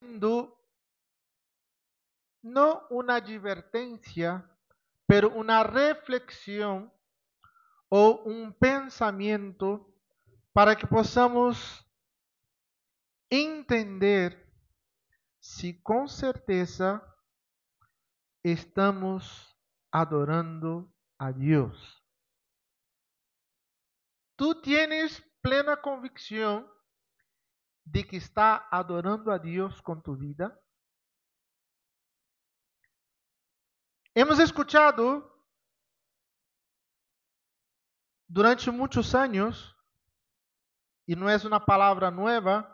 no una advertencia, pero una reflexión o un pensamiento para que possamos entender se com certeza estamos adorando a Dios. ¿Tú tienes plena convicción de que está adorando a Dios con tu vida? Hemos escuchado durante muitos anos, e não é uma palavra nova,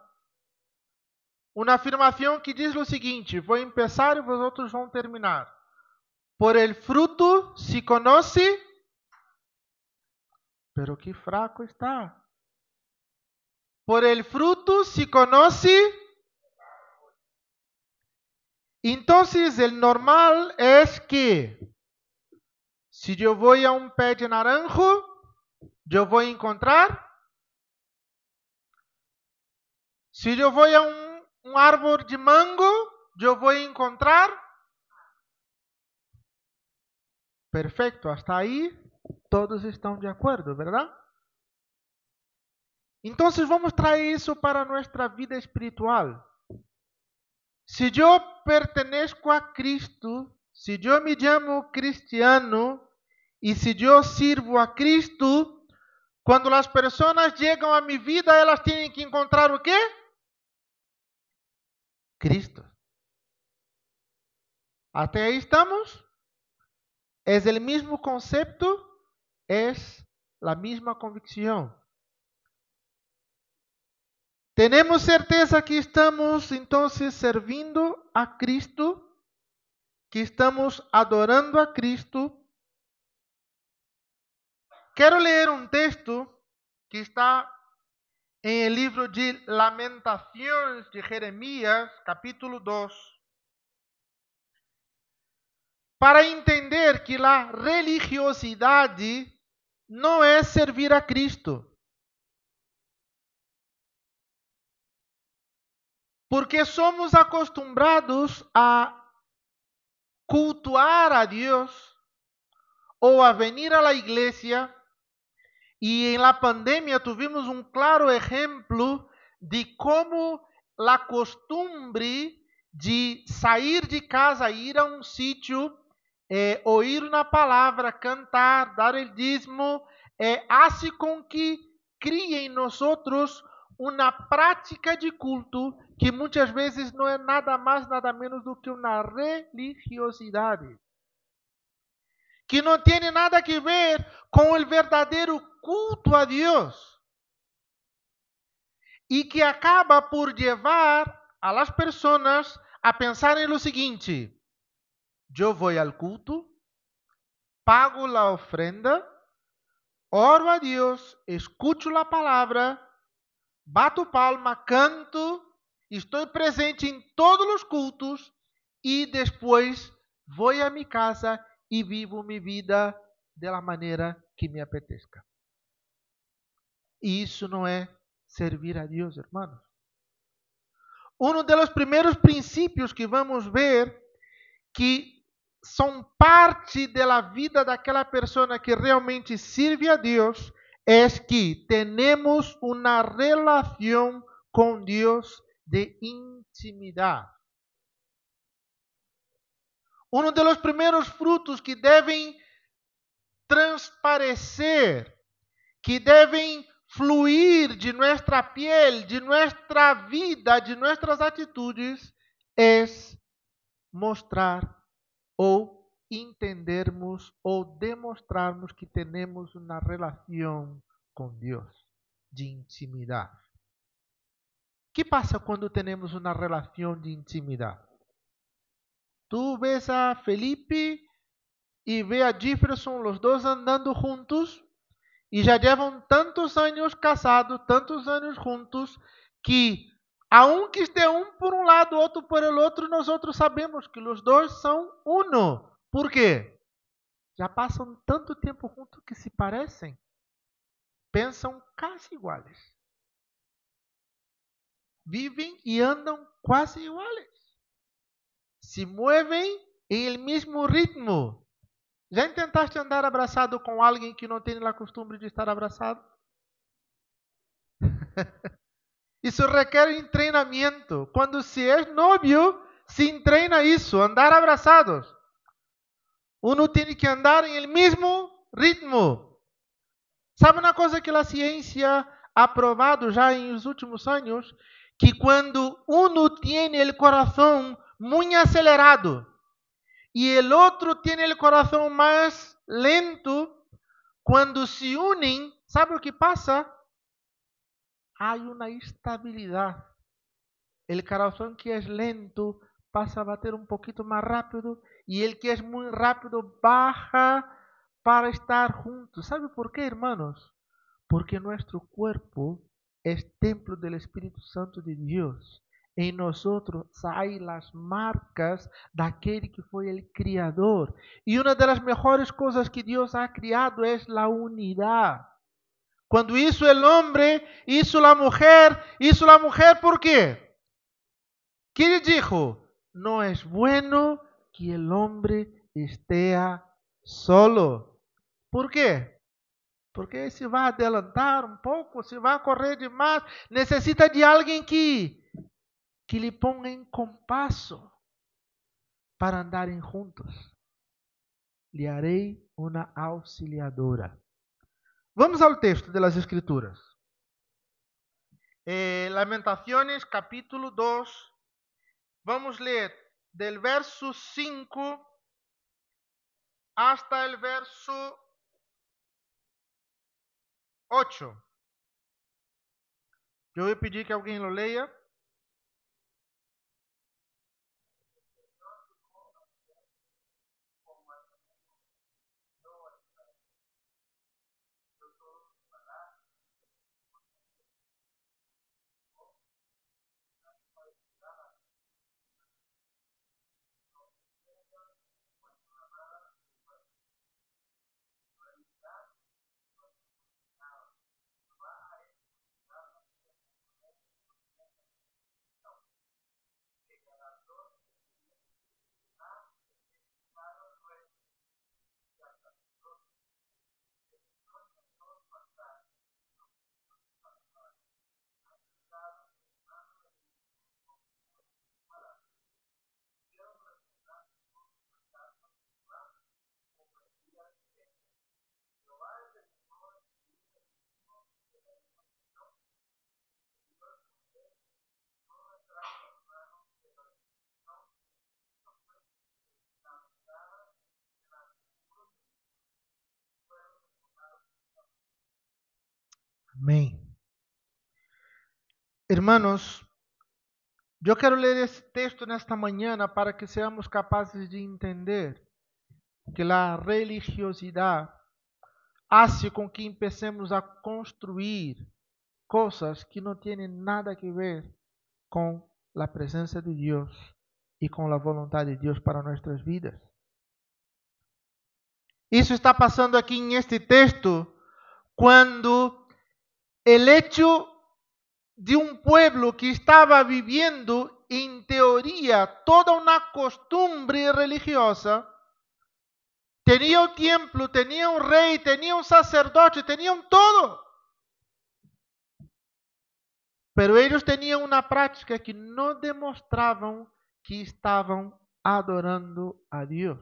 uma afirmação que diz o seguinte: vou começar e vosotros vão terminar. Por el fruto se conoce, pero que fraco está. Por el fruto se conoce. Entonces, el normal es que si yo voy a un pé de naranjo, yo voy a encontrar. Si yo voy a un árbol de mango, yo voy a encontrar. Perfecto, hasta ahí todos estão de acordo, ¿verdad? Então, vamos trazer isso para nossa vida espiritual. Se eu pertenezco a Cristo, se eu me chamo cristiano e se eu sirvo a Cristo, quando as pessoas chegam a minha vida, elas têm que encontrar o quê? Cristo. Até aí estamos? É o mesmo conceito? É a mesma convicção. Temos certeza que estamos, então, servindo a Cristo, que estamos adorando a Cristo. Quero ler um texto que está em el livro de Lamentações de Jeremias, capítulo 2, para entender que a religiosidade não é servir a Cristo. Porque somos acostumbrados a cultuar a Deus ou a venir à igreja. E na pandemia tivemos um claro exemplo de como a costumbre de sair de casa, ir a um sítio, ouvir uma palavra, cantar, dar o dízimo, hace com que crie em nós uma prática de culto que muitas vezes não é nada mais, nada menos do que uma religiosidade. Que não tem nada a ver com o verdadeiro culto a Deus. E que acaba por levar a las pessoas a pensar em lo seguinte: eu vou ao culto, pago a ofrenda, oro a Deus, escuto a palavra, bato palma, canto, estou presente em todos os cultos e depois vou a minha casa e vivo minha vida da maneira que me apetezca. E isso não é servir a Deus, hermanos. Um dos primeiros princípios que vamos ver que são parte da vida daquela pessoa que realmente serve a Deus é que temos uma relação com Deus de intimidade. Um dos primeiros frutos que devem transparecer, que devem fluir de nossa piel, de nossa vida, de nossas atitudes, é mostrar ou entendermos ou demonstrarmos que temos uma relação com Deus de intimidade. O que passa quando temos uma relação de intimidade? Tu vês a Felipe e vê a Jefferson, os dois andando juntos, e já levam tantos anos casados, tantos anos juntos, que aunque esteja um por um lado, outro por el outro, nós outros sabemos que os dois são uno. Por quê? Já passam tanto tempo juntos que se parecem, pensam quase iguais. Vivem e andam quase iguales. Se movem em el mesmo ritmo. Já tentaste andar abraçado com alguém que não tem a costume de estar abraçado? Isso requer um treinamento. Quando se é novio, se treina isso, andar abraçados. Uno tem que andar em el mesmo ritmo. Sabe uma coisa que a ciência ha provado já em os últimos anos? Que quando uno tem o coração muito acelerado e o outro tem o coração mais lento, quando se unem, sabe o que passa? Há uma estabilidade. O coração que é lento passa a bater um pouquinho mais rápido e el que é muito rápido baja para estar juntos. ¿Sabe por quê, hermanos? Porque nosso corpo é templo do Espírito Santo de Deus. Em nós saem as marcas daquele que foi o Criador. E uma das melhores coisas que Deus ha criado é a unidade. Quando hizo el hombre, hizo la mujer, ¿por quê? ¿Qué le dijo? No es bueno que el hombre esté solo. ¿Por quê? Porque se vai adelantar um pouco, se vai correr demais, necessita de alguém que lhe ponga em compasso para andarem juntos. Lhe harei uma auxiliadora. Vamos ao texto das Escrituras. Lamentaciones, capítulo 2. Vamos ler del verso 5 hasta el verso 8. Eu vou pedir que alguém lo leia. Amém. Hermanos, eu quero ler esse texto nesta manhã para que sejamos capazes de entender que a religiosidade hace com que empecemos a construir coisas que não têm nada a ver com a presença de Deus e com a vontade de Deus para nossas vidas. Isso está passando aqui neste texto quando el hecho de un pueblo que estaba viviendo en teoría toda una costumbre religiosa, tenía un templo, tenía un rey, tenía un sacerdote, tenían todo. Pero ellos tenían una práctica que no demostraban que estaban adorando a Dios.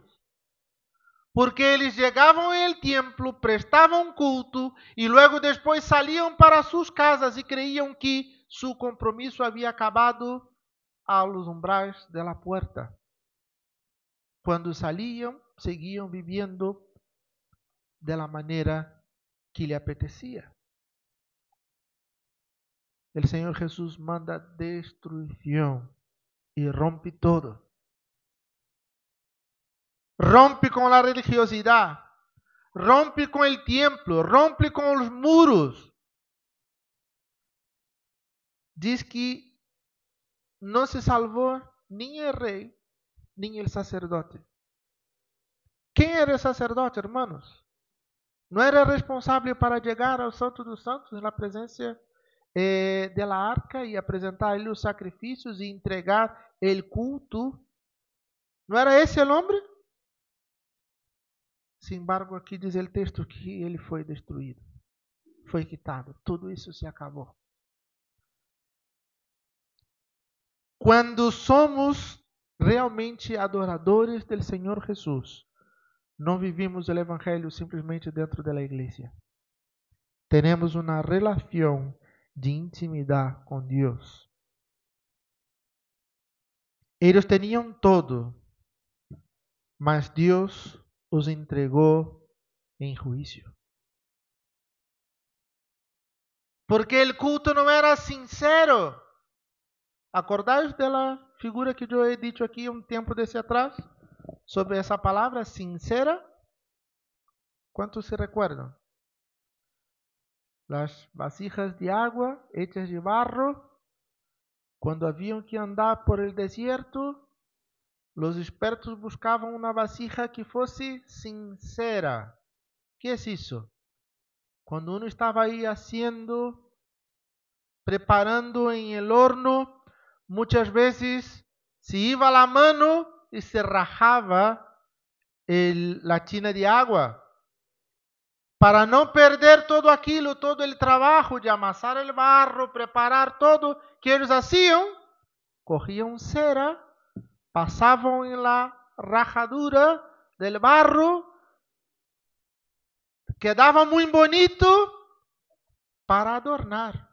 Porque eles chegavam ao templo, prestavam culto e logo depois saliam para suas casas e creiam que seu compromisso havia acabado aos umbrais da porta. Quando saliam, seguiam vivendo da maneira que lhe apetecia. O Senhor Jesus manda destruição e rompe todo. Rompe com a religiosidade, rompe com o templo, rompe com os muros. Diz que não se salvou nem o rei, nem o sacerdote. Quem era o sacerdote, hermanos? Não era responsável para chegar ao Santo dos Santos, na presença de la arca y apresentar los sacrificios y entregar el culto. ¿No era ese el hombre? Sin embargo, aquí dice el texto que ele foi destruído, foi quitado. Tudo isso se acabou. Quando somos realmente adoradores do Senhor Jesus, não vivimos o Evangelho simplesmente dentro da igreja. Temos uma relação de intimidade com Deus. Eles tinham todo, mas Deus os entregou em juízo. Porque o culto não era sincero. ¿Acordáis de la figura que eu he dicho aqui um tempo desse atrás? Sobre essa palavra sincera. ¿Cuántos se recuerdan? Las vasijas de agua hechas de barro, quando haviam que andar por el desierto, los expertos buscavam uma vasija que fosse sincera. ¿Qué es isso? Quando uno estava aí haciendo, preparando en el horno, muchas veces se iba la mano y se rajaba la tina de agua. Para não perder todo aquilo, todo o trabalho de amassar o barro, preparar todo que eles faziam, cogiam cera, passavam em la rajadura del barro, quedava muito bonito para adornar.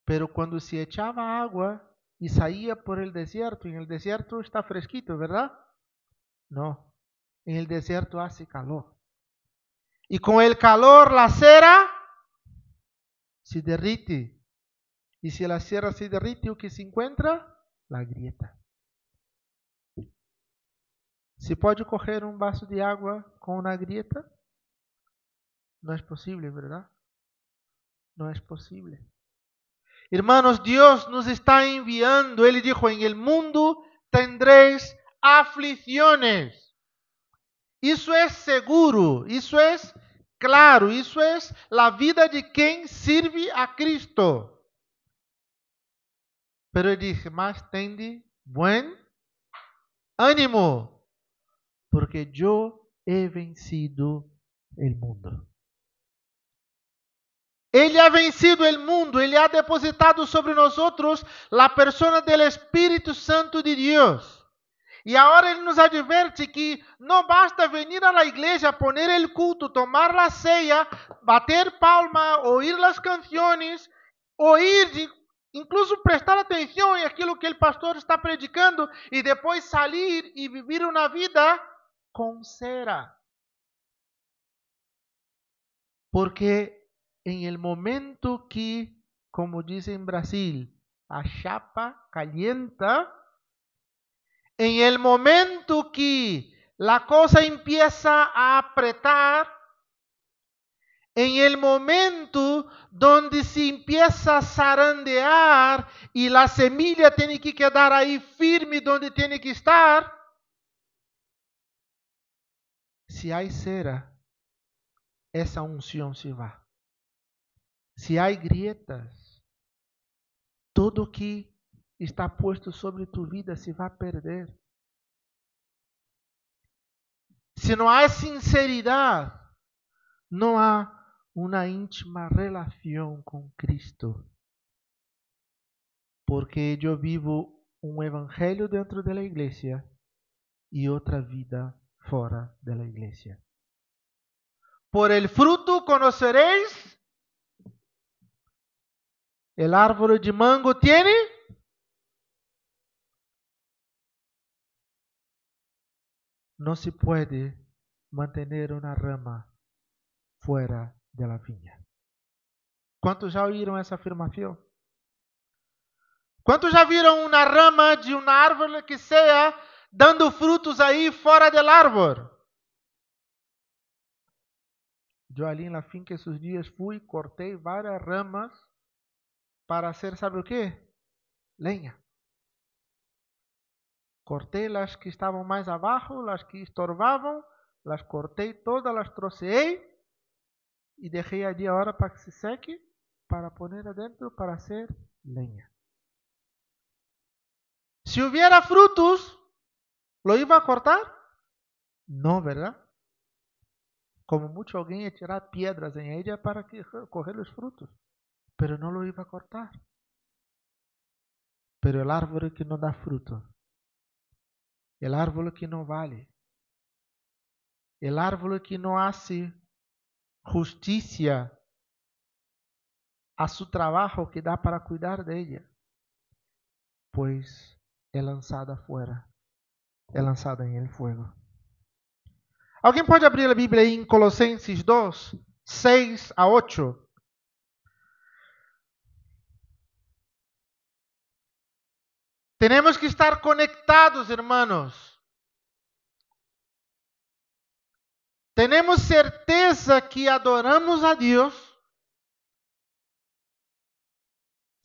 Pero quando se echava água e saía por el desierto, en el desierto está fresquito, ¿verdad? No, en el desierto hace calor. Y con el calor la cera se derrite. Y si la cera se derrite, ¿o que se encuentra? La grieta. ¿Se pode coger un vaso de agua con una grieta? No es posible, ¿verdad? No es posible. Hermanos, Dios nos está enviando. Él dijo, en el mundo tendréis aflicciones. Isso é seguro, isso é claro, isso é a vida de quem serve a Cristo. Pero ele diz, mas tende buen ánimo, porque eu he vencido o mundo. Ele ha vencido o mundo, ele ha depositado sobre nós a persona do Espírito Santo de Deus. E agora ele nos adverte que não basta venir a la igreja, poner el culto, tomar la ceia, bater palma, oír las canciones, oír, incluso prestar atenção em aquilo que o pastor está predicando e depois salir e vivir uma vida com cera. Porque em el momento que, como dizem em Brasil, a chapa calienta, en el momento que la cosa empieza a apretar, en el momento donde se empieza a zarandear y la semilla tiene que quedar ahí firme donde tiene que estar, si hay cera, esa unción se va. Si hay grietas, todo que está puesto sobre tu vida se vai perder. Se não há sinceridade, não há uma íntima relação com Cristo. Porque eu vivo um evangelho dentro da igreja e outra vida fora da igreja. Por el fruto conoceréis. El árbol de mango tiene. Não se pode manter uma rama fora da vinha. Quantos já ouviram essa afirmação? Quantos já viram uma rama de uma árvore que seja dando frutos aí fora do árvore? Eu ali na finca esses dias fui, cortei várias ramas para hacer, ¿sabe o quê? Leña. Cortei las que estavam mais abaixo, las que estorbavam, las cortei todas, las troceei e deixei allí agora para que se seque, para poner adentro para hacer leña. Si hubiera frutos, ¿lo iba a cortar? No, ¿verdad? Como mucho alguien echará piedras en ella para coger los frutos, pero no lo iba a cortar. Pero el árbol que no da fruto, el árbol que no vale, el árbol que no hace justicia a su trabajo que da para cuidar de ella, pues es lanzada afuera, es lanzada en el fuego. ¿Alguien puede abrir la Biblia ahí en Colosenses 2, 6 a 8? Tenemos que estar conectados, hermanos. Tenemos certeza que adoramos a Dios.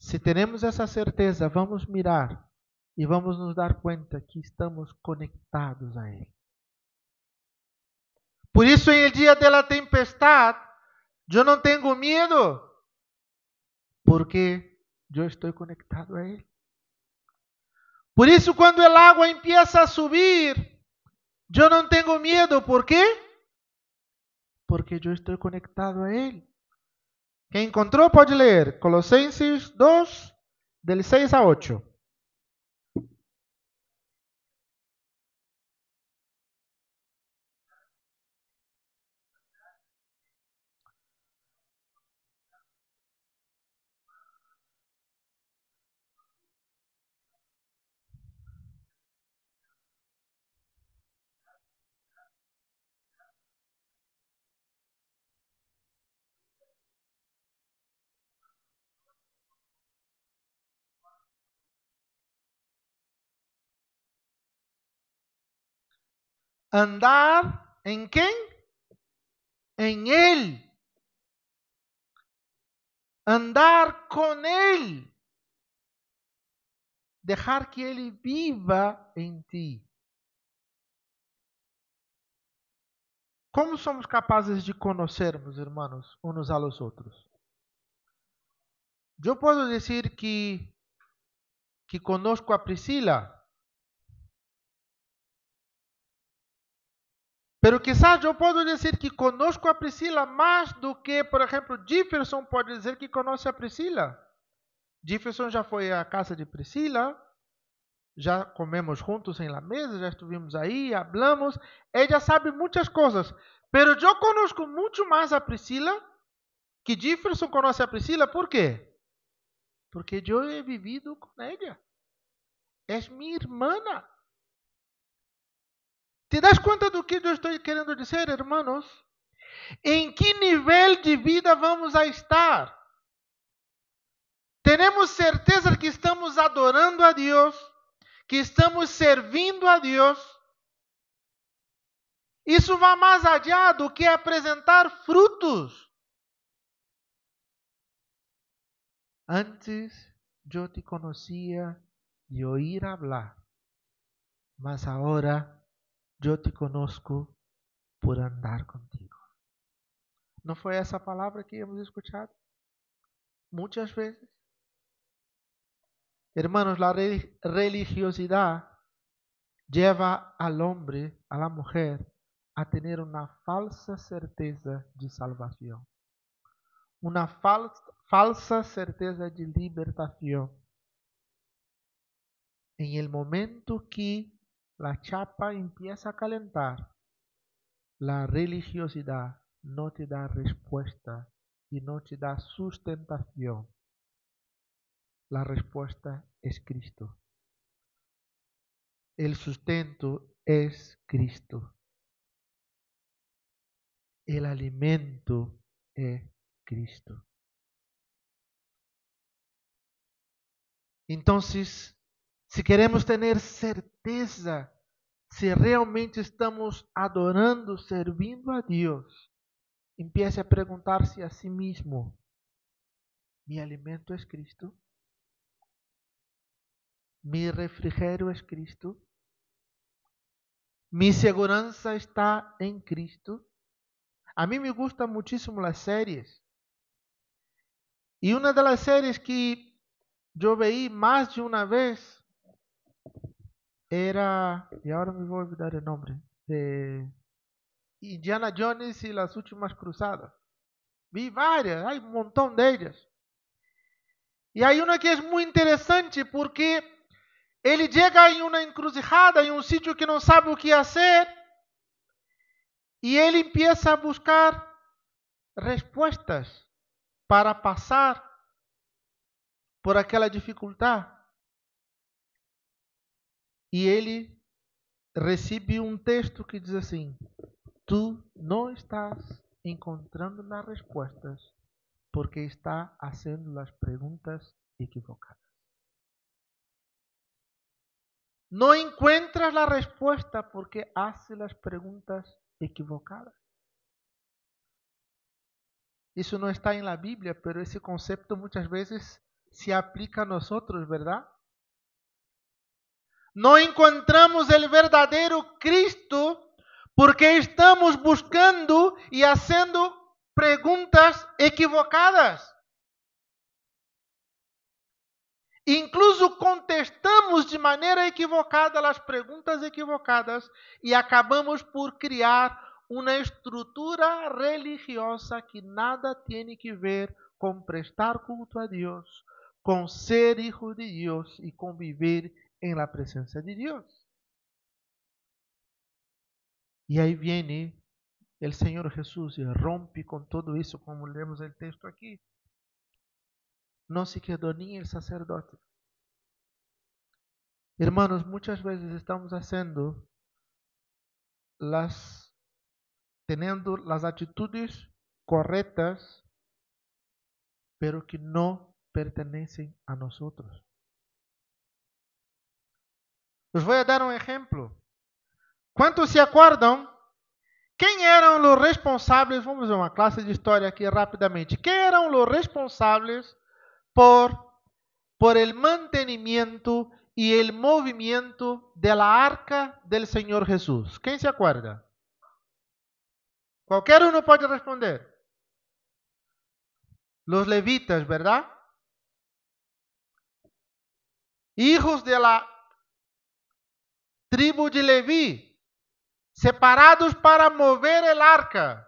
Si tenemos essa certeza, vamos mirar e vamos nos dar conta que estamos conectados a Ele. Por isso, em el dia da tempestade, eu não tenho medo, porque eu estou conectado a Ele. Por isso, quando a água empieza a subir, eu não tenho medo. ¿Por quê? Porque eu estou conectado a Ele. Quem encontrou pode ler Colossenses 2, del 6 a 8. Andar em quem? Em Ele. Andar com Ele. Deixar que Ele viva em ti. Como somos capazes de conhecermos, irmãos, uns a los outros? Eu posso dizer que conosco a Priscila, pero quizás eu posso dizer que conosco a Priscila mais do que, por exemplo, Jefferson pode dizer que conhece a Priscila. Jefferson já foi à casa de Priscila, já comemos juntos em la mesa, já estivemos aí, hablamos, ela sabe muitas coisas, pero eu conozco muito mais a Priscila que Jefferson conhece a Priscila. ¿Por quê? Porque eu he vivido com ela. É minha irmã. ¿Te das conta do que eu estou querendo dizer, hermanos? Em que nível de vida vamos a estar? Temos certeza que estamos adorando a Deus, que estamos servindo a Deus. Isso vai mais allá do que apresentar frutos. Antes eu te conhecia de oír hablar, mas agora eu te conosco por andar contigo. Não foi essa palavra que hemos escuchado? Muitas vezes. Hermanos, la religiosidad lleva al hombre, a la mujer, a tener una falsa certeza de salvación. Una falsa certeza de libertación. En el momento que la chapa empieza a calentar, la religiosidad no te da respuesta y no te da sustentación. La respuesta es Cristo. El sustento es Cristo. El alimento es Cristo. Entonces, si queremos tener certeza, si realmente estamos adorando, servindo a Dios, empiece a preguntar-se a si mismo: ¿mi alimento es Cristo? ¿Mi refrigerio es Cristo? ¿Mi segurança está en Cristo? A mí me gustan muchísimo las series. E uma das séries que eu vi mais de uma vez era, e agora me vou olvidar o nome, Indiana Jones e as Últimas Cruzadas. Vi várias, hay um montão delas. E aí uma que é muito interessante porque ele chega em uma encruzilhada, em um sítio que não sabe o que fazer, e ele empieza a buscar respostas para passar por aquela dificuldade. E ele recebe um texto que diz assim: tu não estás encontrando as respostas porque está fazendo as perguntas equivocadas. No encuentras la respuesta porque hace las preguntas equivocadas. Isso não está em la Bíblia, pero esse conceito muitas vezes se aplica a nosotros, ¿verdad? No encontramos el verdadeiro Cristo porque estamos buscando e haciendo perguntas equivocadas. Incluso contestamos de maneira equivocada as perguntas equivocadas e acabamos por criar uma estrutura religiosa que nada tem que ver com prestar culto a Deus, com ser hijo de Deus e conviver em la presença de Deus. E aí vem o Senhor Jesus e rompe com tudo isso, como lemos o texto aqui. Não se quedou nem o sacerdote. Hermanos, muitas vezes estamos teniendo las atitudes correctas, pero que no pertenecen a nosotros. Les voy a dar un ejemplo. ¿Cuántos se acuerdan? Quem eram os responsáveis? Vamos ver uma classe de história aqui rapidamente. Quem eram os responsáveis por el mantenimiento y el movimiento de la arca del Señor Jesús? ¿Quién se acuerda? Qualquer uno pode responder. Los levitas, ¿verdad? Hijos de la tribu de Leví, separados para mover el arca.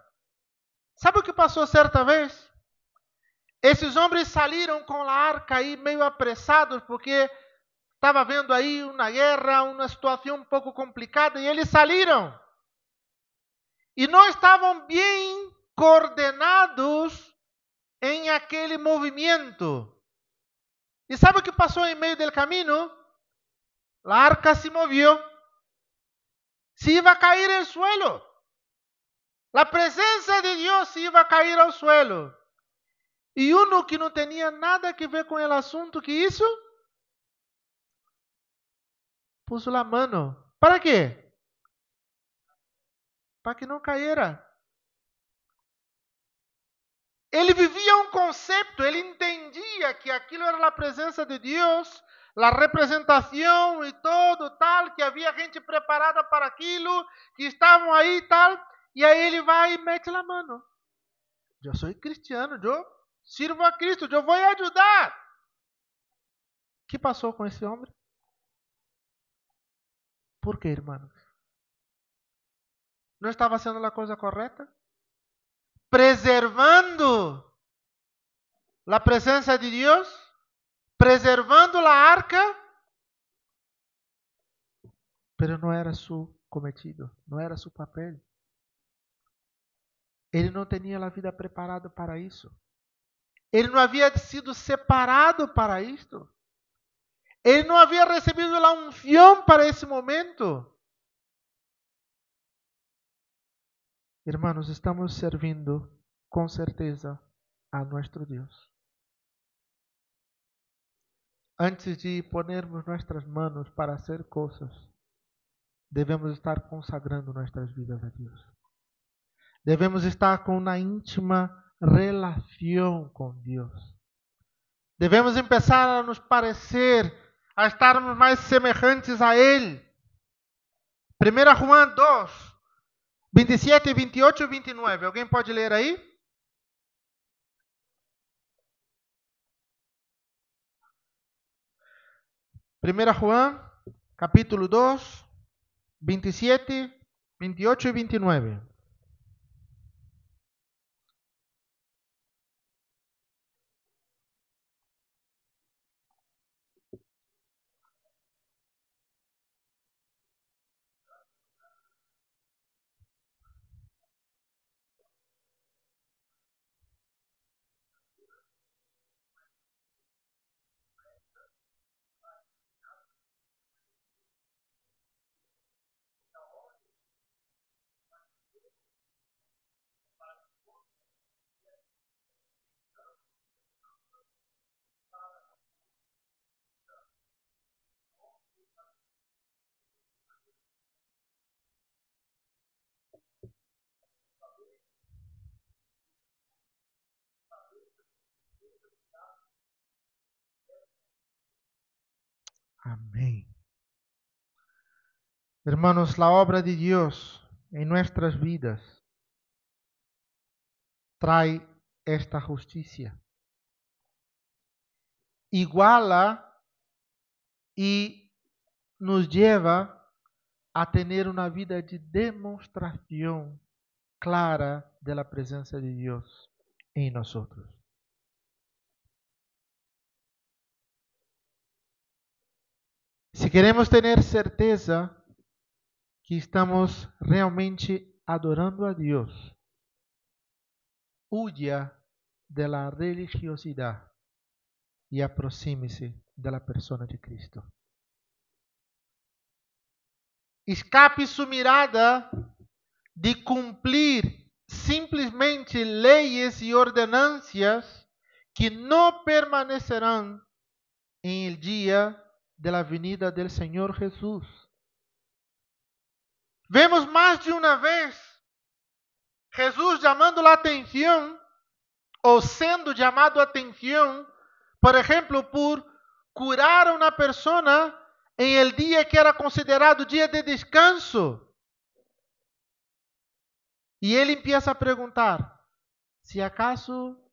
¿Sabe o que passou certa vez? Esses homens saíram com a arca aí meio apressados, porque estava havendo aí uma guerra, uma situação um pouco complicada, e eles saíram. E não estavam bem coordenados em aquele movimento. E sabe o que passou em meio do caminho? A arca se moveu. Se iba a cair ao suelo. A presença de Deus se iba a cair ao suelo. E uno que não tinha nada a ver com o assunto, que isso? Puso a mão. ¿Para quê? Para que não caíra. Ele vivia um conceito, ele entendia que aquilo era a presença de Deus, a representação e todo tal, que havia gente preparada para aquilo, que estavam aí e tal, e aí ele vai e mete a mão. Eu sou cristiano, eu sirvo a Cristo, eu vou ajudar. O que passou com esse homem? Por quê, irmãos? Não estava fazendo a coisa correta? Preservando a presença de Deus, preservando a arca, pero não era seu cometido, não era seu papel. Ele não tinha a vida preparada para isso. Ele não havia sido separado para isto. Ele não havia recebido a unção para esse momento. Irmãos, estamos servindo com certeza a nosso Deus. Antes de ponermos nossas mãos para hacer coisas, devemos estar consagrando nossas vidas a Deus. Devemos estar com uma íntima relação com Deus. Devemos começar a nos parecer, a estarmos mais semelhantes a Ele. 1 João 2, 27, 28 e 29. Alguém pode ler aí? 1 Juan, capítulo 2, 27, 28 y 29. Amén. Hermanos, la obra de Dios en nuestras vidas trae esta justicia. Iguala y nos lleva a tener una vida de demostración clara de la presencia de Dios en nosotros. Si queremos tener certeza que estamos realmente adorando a Dios, huya de la religiosidad y aproxime-se de la persona de Cristo. Escape su mirada de cumplir simplesmente leyes y ordenanzas que no permanecerán en el día de la venida del Señor Jesús. Vemos más de una vez Jesús llamando la atención o siendo llamado a atención, por ejemplo, por curar a una persona en el día que era considerado día de descanso. Y él empieza a preguntar, si acaso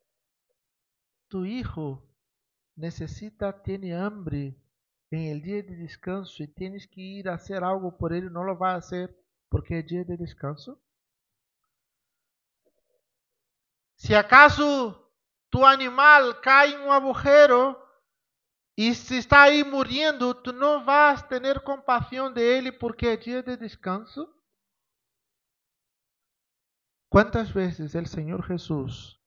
tu hijo tiene hambre en el día de descanso y tienes que ir a hacer algo por él, ¿no lo va a hacer porque es día de descanso? Si acaso tu animal cae en un agujero y se está ahí muriendo, ¿tú no vas a tener compasión de él porque es día de descanso? ¿Cuántas veces el Señor Jesús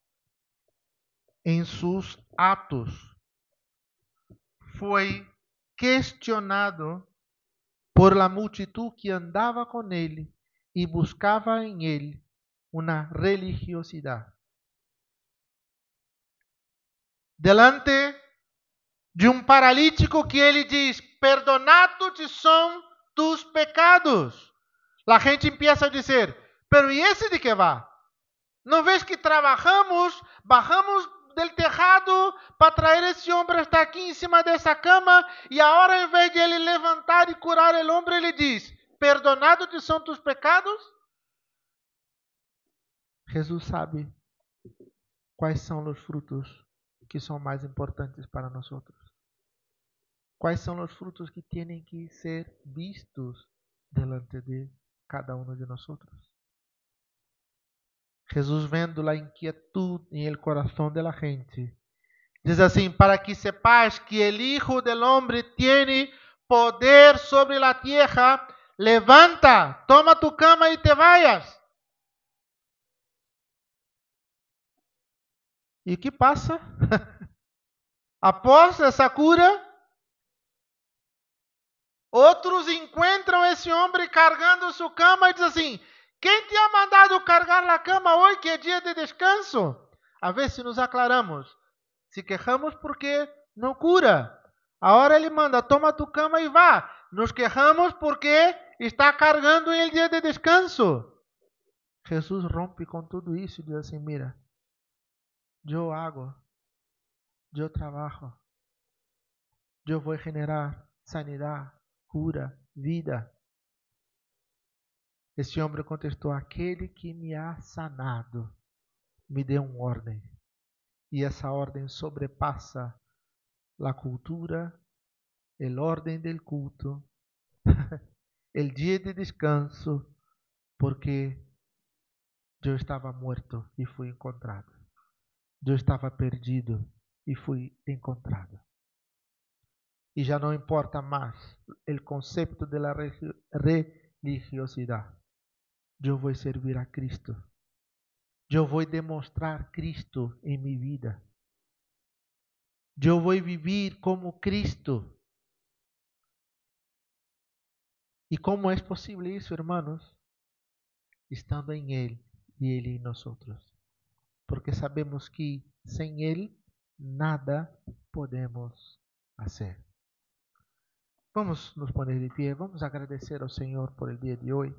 en sus actos fue cuestionado por la multitud que andaba con él y buscaba en él una religiosidad? Delante de un paralítico que ele diz, perdonados son tus pecados. La gente empieza a dizer, pero ¿y ese de qué va? ¿No ves que trabajamos, bajamos del tejado para traer esse homem hasta aqui em cima dessa cama e agora, em vez de ele levantar e curar o homem, ele diz, perdonados te são tus pecados? Jesus sabe quais são os frutos que são mais importantes para nós. Quais são os frutos que têm que ser vistos delante de cada um de nós? Jesus, vendo a inquietud em el coração de la gente, diz assim, para que sepais que el Hijo del Hombre tiene poder sobre la tierra, levanta, toma tu cama e te vayas. E o que passa? Após essa cura, outros encontram esse homem carregando sua cama e dizem assim, quem te ha mandado carregar a cama hoje que é dia de descanso? A ver se nos aclaramos. Se quejamos porque não cura. Agora ele manda, toma tu cama e vá. Nos quejamos porque está carregando em el dia de descanso. Jesus rompe com tudo isso e diz assim, mira, eu hago, eu trabalho, eu vou generar sanidade, cura, vida. Esse homem contestou, aquele que me ha sanado, me deu uma ordem. E essa ordem sobrepassa a cultura, el orden del culto, el día de descanso, porque yo estaba muerto y fui encontrado. Yo estaba perdido y fui encontrado. Y ya no importa más el concepto de la religiosidad. Yo voy a servir a Cristo. Yo voy a demostrar Cristo en mi vida. Yo voy a vivir como Cristo. ¿Y cómo es posible eso, hermanos? Estando en Él y Él en nosotros. Porque sabemos que sin Él nada podemos hacer. Vamos nos poner de pie, vamos agradecer ao Senhor por el día de hoy.